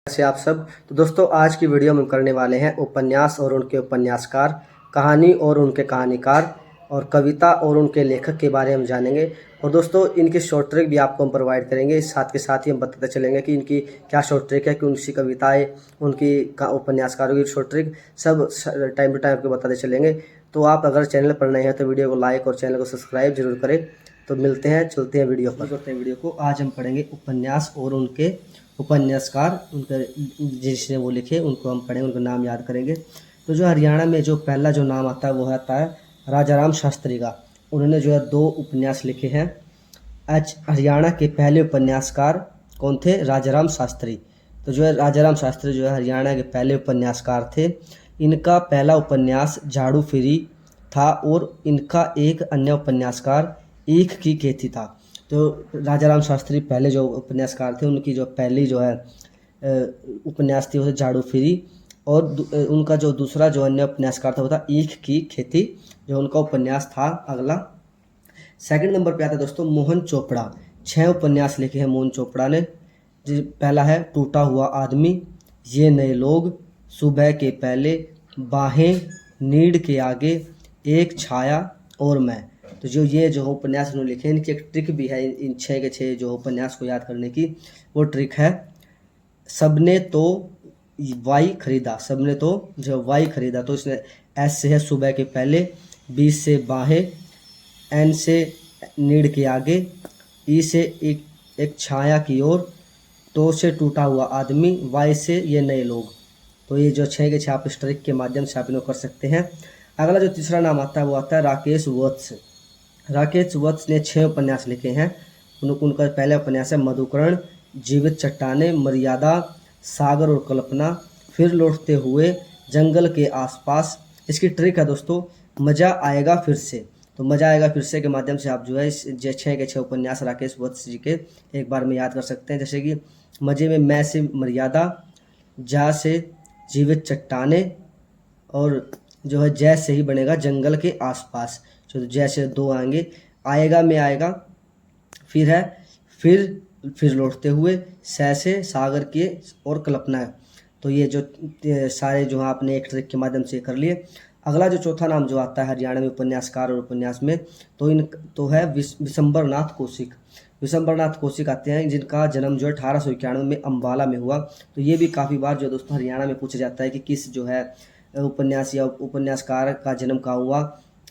से आप सब। तो दोस्तों आज की वीडियो में करने वाले हैं उपन्यास और उनके उपन्यासकार, कहानी और उनके कहानीकार और कविता और उनके लेखक के बारे में जानेंगे। और दोस्तों इनकी शॉर्ट ट्रिक भी आपको हम प्रोवाइड करेंगे। इस साथ के साथ ही हम बताते चलेंगे कि इनकी क्या शॉर्ट ट्रिक है, कि उनकी कविताएं, उनकी उपन्यासकारों की शॉर्ट ट्रिक सब टाइम टू टाइम आपको बताते चलेंगे। तो आप अगर चैनल पर नए हैं तो वीडियो को लाइक और चैनल को सब्सक्राइब जरूर करें। तो मिलते हैं, चलते हैं वीडियो पर, करते हैं वीडियो को। आज हम पढ़ेंगे उपन्यास और उनके उपन्यासकार, उनके जिसने वो लिखे उनको हम पढ़ेंगे, उनका नाम याद करेंगे। तो जो हरियाणा में जो पहला जो नाम आता है वो आता है राजाराम शास्त्री का। उन्होंने जो है 2 उपन्यास लिखे हैं। आज हरियाणा के पहले उपन्यासकार कौन थे? राजाराम शास्त्री। तो जो है राजाराम शास्त्री जो है हरियाणा के पहले उपन्यासकार थे। इनका पहला उपन्यास झाड़ू फिरी था और इनका एक अन्य उपन्यासकार ईख की खेती था। तो राजाराम शास्त्री पहले जो उपन्यासकार थे, उनकी जो पहली जो है उपन्यास थी वो झाड़ू फिरी, और उनका जो दूसरा जो अन्य उपन्यासकार था वो था ईख की खेती, जो उनका उपन्यास था। अगला सेकंड नंबर पे आता है दोस्तों मोहन चोपड़ा। 6 उपन्यास लिखे हैं मोहन चोपड़ा ने। पहला है टूटा हुआ आदमी, ये नए लोग, सुबह के पहले, बाहें, नीड के आगे, एक छाया और मैं। तो जो ये जो उपन्यास उन्होंने लिखे, इनकी एक ट्रिक भी है इन 6 के 6 जो उपन्यास को याद करने की। वो ट्रिक है सबने तो वाई खरीदा। सबने तो जो वाई खरीदा, तो इसने एस से है सुबह के पहले, बी से बाहें, एन से नीड के आगे, ई से एक छाया की ओर, तो से टूटा हुआ आदमी, वाई से ये नए लोग। तो ये जो 6 के 6 आप इस ट्रिक के माध्यम से आप इनको कर सकते हैं। अगला जो तीसरा नाम आता है वो आता है राकेश वत्स। राकेश वत्स ने 6 उपन्यास लिखे हैं। उनका पहला उपन्यास है मधुकरण, जीवित चट्टाने, मर्यादा, सागर और कल्पना, फिर लौटते हुए, जंगल के आसपास। इसकी ट्रिक है दोस्तों मज़ा आएगा फिर से। तो मज़ा आएगा फिर से के माध्यम से आप जो है इस 6 के 6 उपन्यास राकेश वत्स जी के एक बार में याद कर सकते हैं। जैसे कि मज़े में मैं से मर्यादा, जा से जीवित चट्टाने, और जो है जैसे ही बनेगा जंगल के आसपास। तो जैसे 2 आएंगे, आएगा में आएगा, फिर है फिर लौटते हुए, से सागर के और कल्पना है। तो ये जो सारे जो आपने एक ट्रिक के माध्यम से कर लिए। अगला जो चौथा नाम जो आता है हरियाणा में उपन्यासकार और उपन्यास में, तो है विशंबरनाथ कौशिक। विशंबरनाथ कौशिक आते हैं, जिनका जन्म जो है 1891 में अम्बाला में हुआ। तो ये भी काफ़ी बार जो दोस्तों हरियाणा में पूछा जाता है कि किस जो है उपन्यास या उपन्यासकार का जन्म कहाँ हुआ,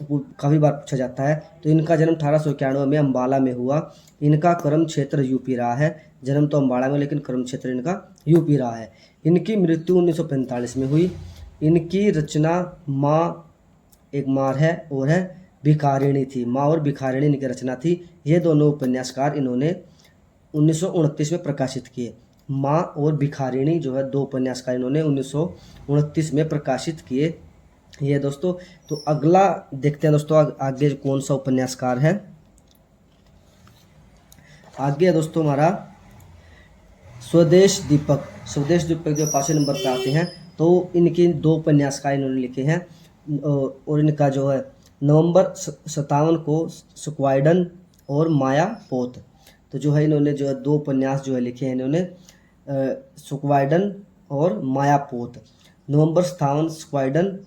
काफ़ी बार पूछा जाता है। तो इनका जन्म 1891 में अम्बाला में हुआ। इनका कर्म क्षेत्र यूपी रहा है। जन्म तो अम्बाला में, लेकिन कर्म क्षेत्र इनका यूपी रहा है। इनकी मृत्यु 1945 में हुई। इनकी रचना एक मार है और है भिखारिणी थी। माँ और भिखारिणी इनकी रचना थी। ये दोनों उपन्यासकार इन्होंने 1929 में प्रकाशित किए। माँ और भिखारिणी जो है 2 उपन्यासकार इन्होंने 1929 में प्रकाशित किए। ये दोस्तों, तो अगला देखते हैं दोस्तों आगे कौन सा उपन्यासकार है। आगे है दोस्तों हमारा स्वदेश दीपक। स्वदेश दीपक जो 5वें नंबर पे आते हैं। तो इनके 2 उपन्यासकार इन्होंने लिखे हैं, और इनका जो है नवंबर 57 को स्क्वाइडन और माया पोत। तो जो है इन्होंने जो है 2 उपन्यास जो है लिखे हैं इन्होंने, स्क्वाइडन और माया पोत। नवंबर 57 स्क्वाइडन,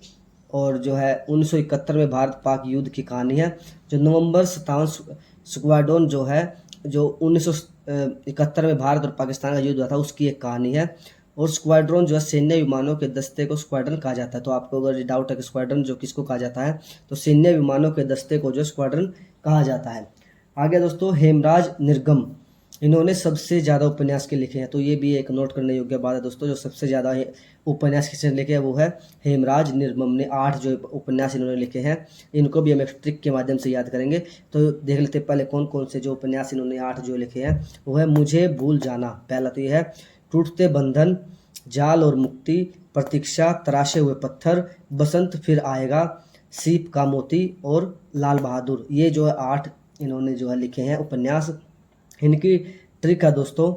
और जो है 1971 में भारत पाक युद्ध की कहानी है। जो नवंबर 57 स्क्वाडोन जो है, जो 1971 में भारत और पाकिस्तान का युद्ध हुआ था, उसकी एक कहानी है। और स्क्वाड्रन जो है सैन्य विमानों के दस्ते को स्क्वाड्रन कहा जाता है। तो आपको अगर डाउट है कि स्क्वाड्रन जो किसको कहा जाता है, तो सैन्य विमानों के दस्ते को जो स्क्वाड्रन कहा जाता है। आगे दोस्तों हेमराज निर्गम, इन्होंने सबसे ज़्यादा उपन्यास के लिखे हैं। तो ये भी एक नोट करने योग्य बात है दोस्तों, जो सबसे ज़्यादा उपन्यास किसने लिखे हैं वो है हेमराज निर्गम ने। 8 जो उपन्यास इन्होंने लिखे हैं। इनको भी हम एक ट्रिक के माध्यम से याद करेंगे। तो देख लेते पहले कौन कौन से जो उपन्यास इन्होंने 8 जो लिखे हैं। वो है मुझे भूल जाना, पहला तो ये है टूटते बंधन, जाल और मुक्ति, प्रतीक्षा, तराशे हुए पत्थर, बसंत फिर आएगा, सीप का मोती और लाल बहादुर। ये जो है 8 इन्होंने जो है लिखे हैं उपन्यास। इनकी ट्रिक है दोस्तों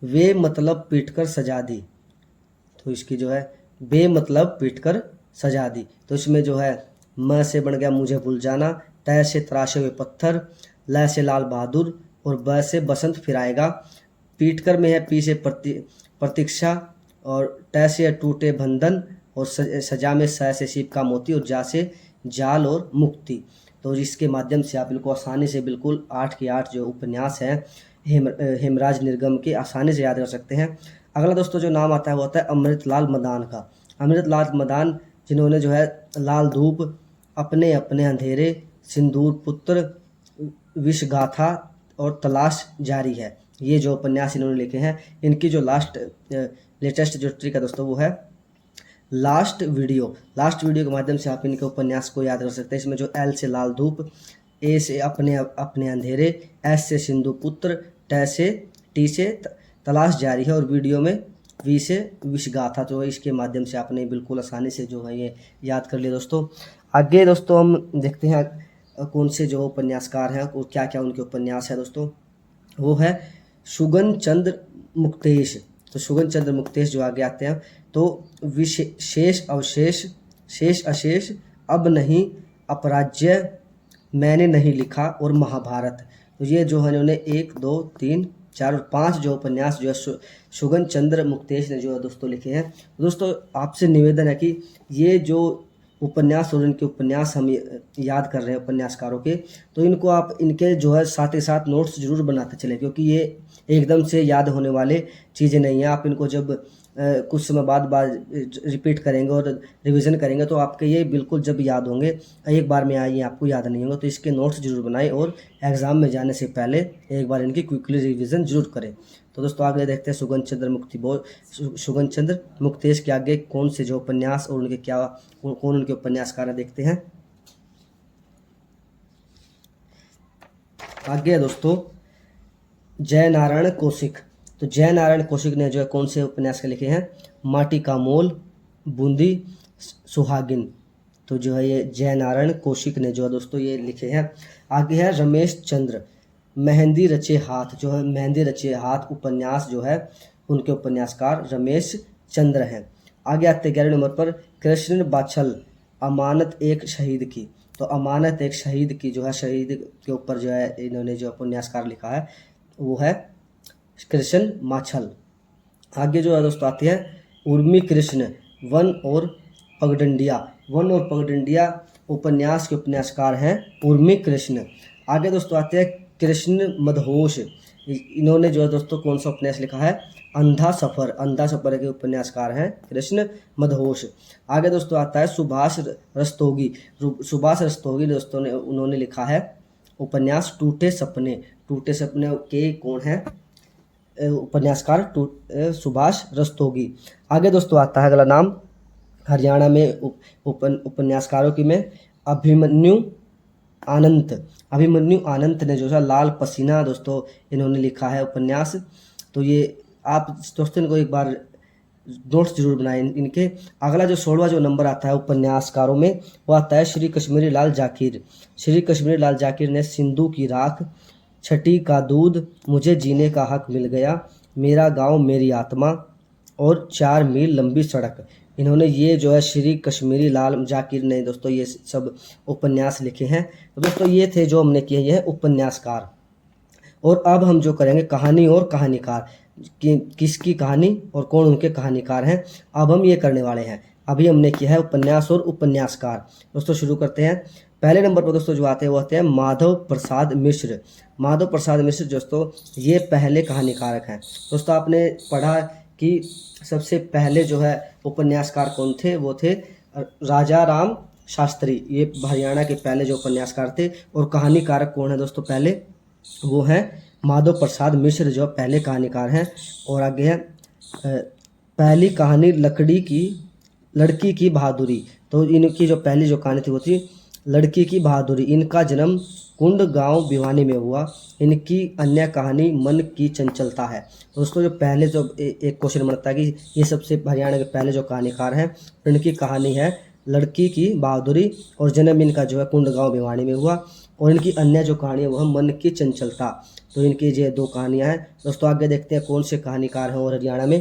वे मतलब पीट कर सजा दी। तो इसकी जो है बे मतलब पीट कर सजा दी। तो इसमें जो है म से बन गया मुझे भूल जाना, तय से तराशे हुए पत्थर, ल से लाल बहादुर और ब से बसंत फिर आएगा। पीट कर में है पी से प्रतीक्षा, और ट से टूटे बंधन, और सजा में स से सीप का मोती, और जा से जाल और मुक्ति। तो इसके माध्यम से आप बिल्कुल आसानी से बिल्कुल 8 के 8 जो उपन्यास हैं हेमराज निर्गम के आसानी से याद कर सकते हैं। अगला दोस्तों जो नाम आता है वो होता है अमृतलाल मदान का। अमृतलाल मदान जिन्होंने जो है लाल धूप, अपने अपने अंधेरे, सिंदूर पुत्र, विषगाथा और तलाश जारी है, ये जो उपन्यास इन्होंने लिखे हैं। इनकी जो लेटेस्ट जो ट्रिक है दोस्तों वो है लास्ट वीडियो के माध्यम से आप इनके उपन्यास को याद कर सकते हैं। इसमें जो एल से लाल धूप, ए से अपने अपने अंधेरे, एस से सिंधु पुत्र, टी से तलाश जारी है, और वीडियो में वी से विषगाथा। तो इसके माध्यम से आपने बिल्कुल आसानी से जो है ये याद कर लिया दोस्तों। आगे दोस्तों हम देखते हैं कौन से जो उपन्यासकार हैं और क्या क्या उनके उपन्यास हैं दोस्तों। वो है सुगन चंद्र मुक्तेश। तो सुगन चंद्र मुक्तेश जो आगे आते हैं, तो शेष अवशेष, शेष अशेष, अब नहीं, अपराज्य, मैंने नहीं लिखा और महाभारत। तो ये जो है उन्होंने 1, 2, 3, 4 और 5 जो उपन्यास जो है सुगन चंद्र मुक्तेश ने जो है दोस्तों लिखे हैं। दोस्तों आपसे निवेदन है कि ये जो उपन्यास और इनके उपन्यास हम याद कर रहे हैं उपन्यासकारों के, तो इनको आप इनके जो है साथ ही साथ नोट्स जरूर बनाते चले, क्योंकि ये एकदम से याद होने वाले चीज़ें नहीं हैं। आप इनको जब कुछ समय बाद रिपीट करेंगे और रिवीजन करेंगे तो आपके ये बिल्कुल जब याद होंगे, एक बार में आइए आपको याद नहीं होंगे। तो इसके नोट्स जरूर बनाएं और एग्ज़ाम में जाने से पहले एक बार इनकी क्विकली रिवीजन जरूर करें। तो दोस्तों आगे देखते हैं सुगन चंद्र मुक्तेश के आगे कौन से जो उपन्यास और उनके कौन उनके उपन्यासकार हैं, देखते हैं। आगे है दोस्तों जय नारायण कौशिक। तो जय नारायण कौशिक ने जो है कौन से उपन्यास के लिखे हैं, माटी का मोल, बूंदी, सुहागिन। तो जो है ये जय नारायण कौशिक ने जो है दोस्तों ये लिखे हैं। आगे है रमेश चंद्र, मेहंदी रचे हाथ। जो है मेहंदी रचे हाथ उपन्यास जो है उनके उपन्यासकार रमेश चंद्र हैं। आगे आते 11 नंबर पर कृष्ण बाछल, अमानत एक शहीद की। तो अमानत एक शहीद की जो है, शहीद के ऊपर जो है इन्होंने जो उपन्यासकार लिखा है वो है कृष्ण माछल। आगे जो है दोस्तों आती है उर्मी कृष्ण, वन और पगडंडिया। वन और पगडंडिया उपन्यास के उपन्यासकार हैं उर्मी कृष्ण। आगे दोस्तों आते हैं कृष्ण मदहोश। इन्होंने जो है दोस्तों कौन सा उपन्यास लिखा है, अंधा सफर। अंधा सफर के उपन्यासकार हैं कृष्ण मदहोश। आगे दोस्तों आता है सुभाष रस्तोगी। सुभाष रस्तोगी दोस्तों ने उन्होंने लिखा है उपन्यास टूटे सपने। टूटे सपने के कौन है उपन्यासकार, सुभाष रस्तोगी। आगे दोस्तों आता है अगला नाम हरियाणा में उपन्यासकारों की में अभिमन्यु आनंत। अभिमन्यु आनंत ने जो है लाल पसीना दोस्तों इन्होंने लिखा है उपन्यास। तो ये आप दोस्तों इनको एक बार नोट्स जरूर बनाएं इनके। अगला जो 16वां जो नंबर आता है उपन्यासकारों में वो आता है श्री कश्मीरी लाल जाकिर। श्री कश्मीरी लाल जाकिर ने सिंधु की राख, छठी का दूध, मुझे जीने का हक मिल गया, मेरा गांव मेरी आत्मा और 4 मील लंबी सड़क। इन्होंने ये जो है श्री कश्मीरी लाल जाकिर ने दोस्तों ये सब उपन्यास लिखे हैं। तो दोस्तों ये थे जो हमने किए, ये है उपन्यासकार। और अब हम जो करेंगे कहानी और कहानीकार, किसकी कहानी और कौन उनके कहानीकार हैं, अब हम ये करने वाले हैं। अभी हमने किया है उपन्यास और उपन्यासकार। दोस्तों शुरू करते हैं। पहले नंबर पर दोस्तों जो आते हैं वो आते हैं माधव प्रसाद मिश्र। माधव प्रसाद मिश्र दोस्तों ये पहले कहानीकारक हैं। दोस्तों आपने पढ़ा कि सबसे पहले जो है उपन्यासकार कौन थे, वो थे राजा राम शास्त्री। ये हरियाणा के पहले जो उपन्यासकार थे। और कहानीकारक कौन है दोस्तों पहले, वो हैं माधव प्रसाद मिश्र जो पहले कहानीकार हैं। और आगे है पहली कहानी लड़की की बहादुरी। तो इनकी जो पहली जो कहानी थी वो थी लड़की की बहादुरी। इनका जन्म कुंड गांव भिवानी में हुआ। इनकी अन्य कहानी मन की चंचलता है। दोस्तों जो पहले जो एक क्वेश्चन बनता है कि ये सबसे हरियाणा के पहले जो कहानीकार हैं इनकी कहानी है लड़की की बहादुरी, और जन्म इनका जो है कुंड गांव भिवानी में हुआ। और इनकी अन्य जो कहानी है वो है मन की चंचलता। तो इनकी ये 2 कहानियाँ हैं। दोस्तों आगे देखते हैं कौन से कहानीकार हैं और हरियाणा में।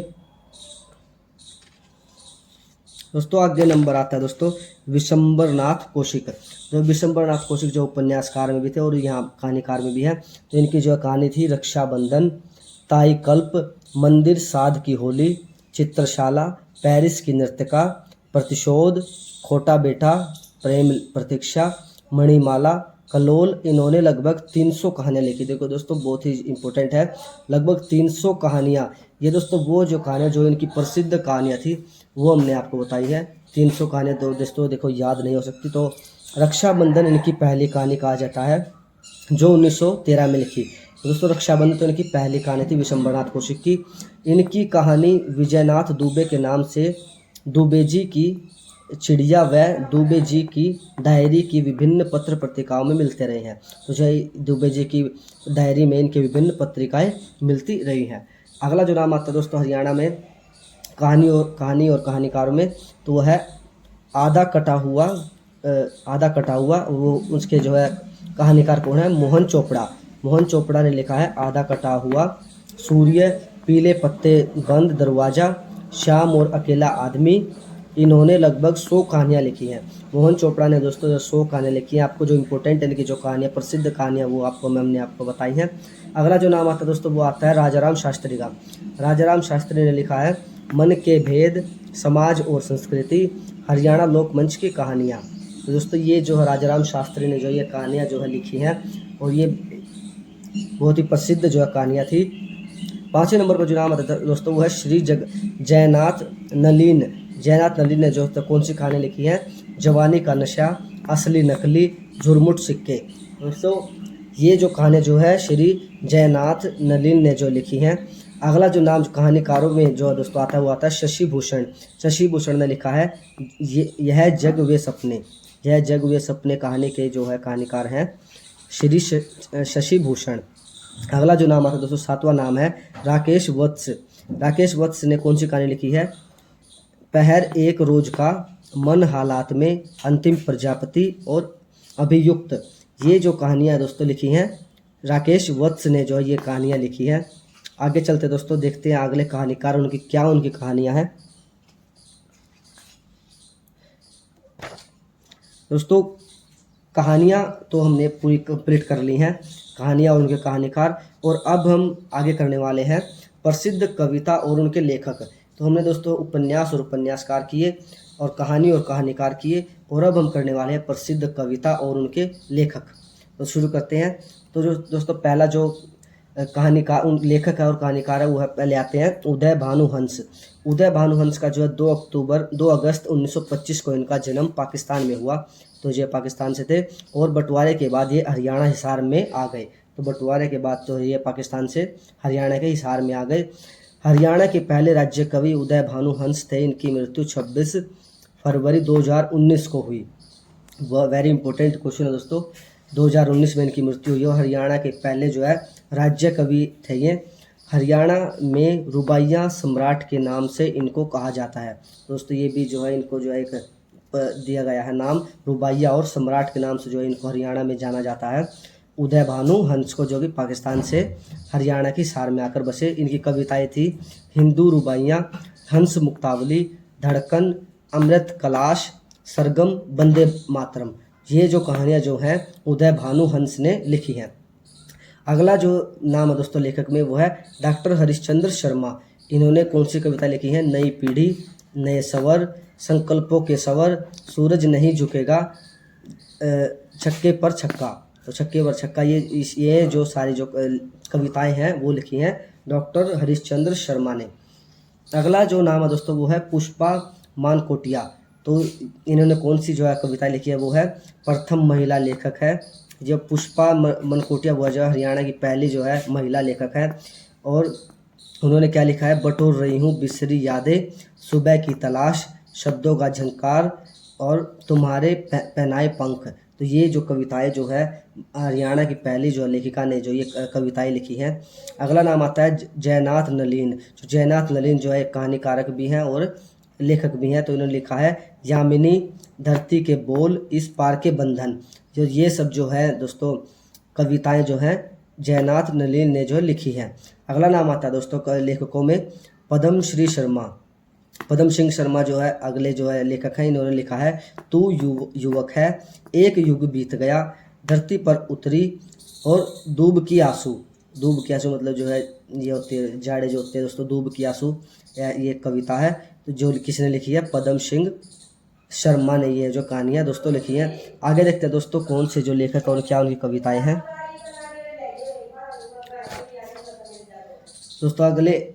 दोस्तों आगे नंबर आता है दोस्तों विशंबरनाथ कौशिक। जो विशंबरनाथ कौशिक जो उपन्यासकार में भी थे और यहाँ कहानीकार में भी है। तो इनकी जो कहानी थी रक्षाबंधन, ताई कल्प, मंदिर साध की होली, चित्रशाला, पेरिस की नृत्यका, प्रतिशोध, खोटा बेटा, प्रेम प्रतीक्षा, मणिमाला, कलोल। इन्होंने लगभग 300 कहानियाँ लिखी। देखो दोस्तों बहुत ही इम्पोर्टेंट है, लगभग 300 कहानियाँ। ये दोस्तों वो जो कहानियाँ जो इनकी प्रसिद्ध कहानियाँ थी वो हमने आपको बताई है। 300 कहानियाँ दोस्तों देखो याद नहीं हो सकती। तो रक्षाबंधन इनकी पहली कहानी कहा जाता है जो 1913 में लिखी। तो दोस्तों रक्षाबंधन तो इनकी पहली कहानी थी विशंबरनाथ कौशिक की। इनकी कहानी विजयनाथ दुबे के नाम से दुबे जी की चिड़िया व दुबे जी की डायरी की विभिन्न पत्र पत्रिकाओं में मिलते रहे हैं। तो जो दुबे जी की डायरी में इनकी विभिन्न पत्रिकाएं मिलती रही हैं। अगला जो नाम आता है दोस्तों हरियाणा में कहानी और कहानीकारों में, तो वह है आधा कटा हुआ। वो उसके जो है कहानीकार कौन है? मोहन चोपड़ा। मोहन चोपड़ा ने लिखा है आधा कटा हुआ, सूर्य, पीले पत्ते बंद दरवाज़ा, श्याम और अकेला आदमी। इन्होंने लगभग 100 कहानियाँ लिखी हैं। मोहन चोपड़ा ने दोस्तों 100 कहानियाँ लिखी हैं। आपको जो इम्पोर्टेंट इनकी जो कहानियाँ प्रसिद्ध कहानियाँ वो हमने आपको बताई हैं। अगला जो नाम आता है दोस्तों वो आता है राजाराम शास्त्री का। राजाराम शास्त्री ने लिखा है मन के भेद, समाज और संस्कृति, हरियाणा लोकमंच की कहानियाँ। तो दोस्तों ये जो है राजाराम शास्त्री ने जो ये कहानियाँ जो है लिखी हैं और ये बहुत ही प्रसिद्ध जो है कहानियाँ थी। 5वें नंबर पर जो नाम आता है दोस्तों वो है श्री जयनाथ नलिन। जयनाथ नलिन ने जो कौन सी कहानी लिखी है? जवानी का नशा, असली नकली, झुरमुट सिक्के। दोस्तों ये जो कहानी जो है श्री जयनाथ नलिन ने जो लिखी हैं। अगला जो नाम कहानीकारों में जो दोस्तों आता है वो आता है शशि भूषण। शशि भूषण ने लिखा है यह जग वे सपने। यह जग वे सपने कहानी के जो है कहानीकार हैं श्री शशि भूषण। अगला जो नाम आता है दोस्तों 7वां नाम है राकेश वत्स। राकेश वत्स ने कौन सी कहानी लिखी है? पहर एक रोज का, मन हालात में, अंतिम प्रजापति और अभियुक्त। ये जो कहानियाँ दोस्तों लिखी हैं राकेश वत्स ने जो ये कहानियाँ लिखी हैं। आगे चलते दोस्तों देखते हैं अगले कहानीकार उनकी कहानियाँ हैं। दोस्तों कहानियाँ तो हमने पूरी कंप्लीट कर ली हैं, कहानियाँ और उनके कहानीकार। और अब हम आगे करने वाले हैं प्रसिद्ध कविता और उनके लेखक। तो हमने दोस्तों उपन्यास और उपन्यासकार किए और कहानी और कहानीकार किए, और अब हम करने वाले हैं प्रसिद्ध कविता और उनके लेखक। तो शुरू करते हैं। तो जो दोस्तों पहला जो कहानीकार लेखक है और कहानीकार है वो है, पहले आते हैं उदय भानु हंस। उदय भानु हंस का जो है 2 अगस्त 1925 को इनका जन्म पाकिस्तान में हुआ। तो ये पाकिस्तान से थे और बंटवारे के बाद ये हरियाणा हिसार में आ गए। तो बंटवारे के बाद तो ये पाकिस्तान से हरियाणा के हिसार में आ गए। हरियाणा के पहले राज्य कवि उदय भानु हंस थे। इनकी मृत्यु 26 फरवरी 2019 को हुई। वह वेरी इंपॉर्टेंट क्वेश्चन है दोस्तों। 2019 में इनकी मृत्यु हुई और हरियाणा के पहले जो है राज्य कवि थे ये। हरियाणा में रुबाइया सम्राट के नाम से इनको कहा जाता है। दोस्तों ये भी जो है इनको जो है एक दिया गया है नाम, रुबाइया और सम्राट के नाम से जो है इनको हरियाणा में जाना जाता है। उदय भानु हंस को जो कि पाकिस्तान से हरियाणा की सार में आकर बसे। इनकी कविताएं थी हिंदू रुबाइयाँ, हंस मुक्तावली, धड़कन, अमृत कलाश, सरगम, वंदे मातरम। ये जो कहानियाँ जो हैं उदय भानु हंस ने लिखी हैं। अगला जो नाम है दोस्तों लेखक में वो है डॉक्टर हरिश्चंद्र शर्मा। इन्होंने कौन सी कविता लिखी है? नई पीढ़ी, नए सवर, संकल्पों के सवर, सूरज नहीं झुकेगा, छक्के पर छक्का। तो छक्के पर छक्का ये जो सारी जो कविताएं हैं वो लिखी हैं डॉक्टर हरिश्चंद्र शर्मा ने। अगला जो नाम है दोस्तों वो है पुष्पा मानकोटिया। तो इन्होंने कौन सी जो है कविता लिखी है वो है प्रथम महिला लेखक है। जब पुष्पा मानकोटिया वो जो हरियाणा की पहली जो है महिला लेखक है। और उन्होंने क्या लिखा है? बटोर रही हूँ बिसरी यादें, सुबह की तलाश, शब्दों का झंकार और तुम्हारे पहनाए पंख। तो ये जो कविताएं जो है हरियाणा की पहली जो लेखिका ने जो ये कविताएं लिखी हैं। अगला नाम आता है जयनाथ नलिन। जो जयनाथ नलिन जो है कहानीकारक भी हैं और लेखक भी हैं। तो इन्होंने लिखा है यामिनी, धरती के बोल, इस पार के बंधन। जो ये सब जो है दोस्तों कविताएं जो हैं जयनाथ नलिन ने जो लिखी हैं। अगला नाम आता है दोस्तों लेखकों में पद्म श्री शर्मा। पद्म सिंह शर्मा जो है अगले जो है लेखक हैं। इन्होंने लिखा है तू युवक है, एक युग बीत गया, धरती पर उतरी और दूब की आंसू। दूब की आंसू मतलब जो है ये होते हैं जाड़े जो होते हैं दोस्तों, दूब की आंसू, ये कविता है। तो जो किसने लिखी है, पदम सिंह शर्मा ने ये जो कहानियाँ दोस्तों लिखी हैं। आगे देखते हैं दोस्तों कौन से जो लेखक और क्या उनकी कविताएं हैं। दोस्तों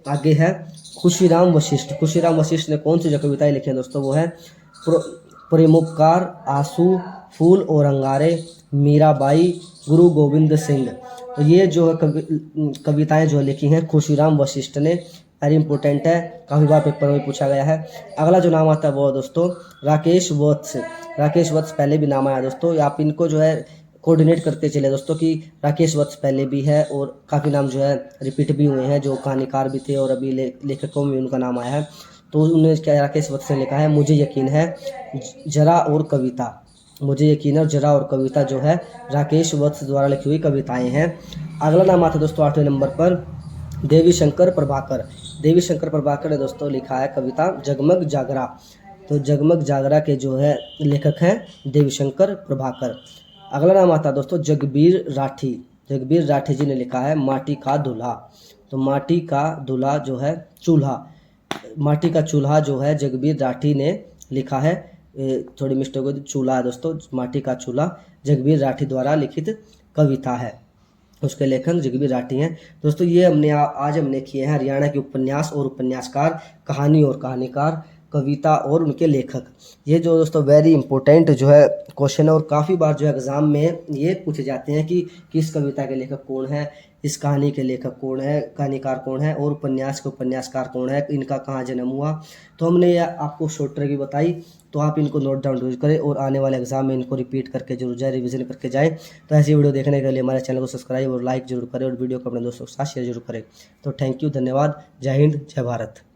आगे है खुशीराम वशिष्ठ। खुशीराम वशिष्ठ ने कौन सी जो कविताएं लिखी हैं दोस्तों, वो है प्रेमोपकार, आंसू, फूल और अंगारे, मीराबाई, गुरु गोविंद सिंह। तो ये जो कविताएं जो लिखी हैं खुशीराम वशिष्ठ ने, वेरी इंपॉर्टेंट है, काफ़ी बार पेपर में पूछा गया है। अगला जो नाम आता है वो दोस्तों राकेश वत्स। राकेश वत्स पहले भी नाम आया दोस्तों, आप इनको जो है कोऑर्डिनेट करते चले दोस्तों कि राकेश वत्स पहले भी है और काफ़ी नाम जो है रिपीट भी हुए हैं, जो कहानीकार भी थे और अभी लेखकों में उनका नाम आया है। तो उन्होंने क्या राकेश वत्स ने लिखा है, मुझे यकीन है, जरा और कविता। मुझे यकीन है और जरा और कविता जो है राकेश वत्स द्वारा लिखी हुई कविताएं हैं। अगला नाम आता है दोस्तों 8वें नंबर पर देवी शंकर प्रभाकर। देवी शंकर प्रभाकर ने दोस्तों लिखा है कविता जगमग जागरा। तो जगमग जागरा के जो है लेखक हैं देवी शंकर प्रभाकर। अगला नाम आता है दोस्तों जगबीर राठी। जगबीर राठी जी ने लिखा है माटी का दूल्हा। तो माटी का दूल्हा जो है चूल्हा, माटी का चूल्हा जो है जगबीर राठी ने लिखा है। थोड़ी मिस्टेक हुई, चूल्हा है दोस्तों, माटी का चूल्हा जगबीर राठी द्वारा लिखित कविता है, उसके लेखक जगबीर राठी हैं। दोस्तों ये आज हमने किए हैं हरियाणा के उपन्यास और उपन्यासकार, कहानी और कहानीकार, कविता और उनके लेखक। ये जो दोस्तों वेरी इंपॉर्टेंट जो है क्वेश्चन है और काफ़ी बार जो है एग्ज़ाम में ये पूछे जाते हैं कि किस कविता के लेखक कौन है, इस कहानी के लेखक कौन है, कहानीकार कौन है और उपन्यास के उपन्यासकार कौन है, इनका कहाँ जन्म हुआ। तो हमने यह आपको शॉर्ट ट्रिक भी बताई, तो आप इनको नोट डाउन जरूर करें और आने वाले एग्जाम में इनको रिपीट करके जरूर जाए, रिवीजन करके जाएँ। तो ऐसी वीडियो देखने के लिए हमारे चैनल को सब्सक्राइब और लाइक जरूर करें और वीडियो को अपने दोस्तों के साथ शेयर जरूर करें। तो थैंक यू, धन्यवाद, जय हिंद, जय भारत।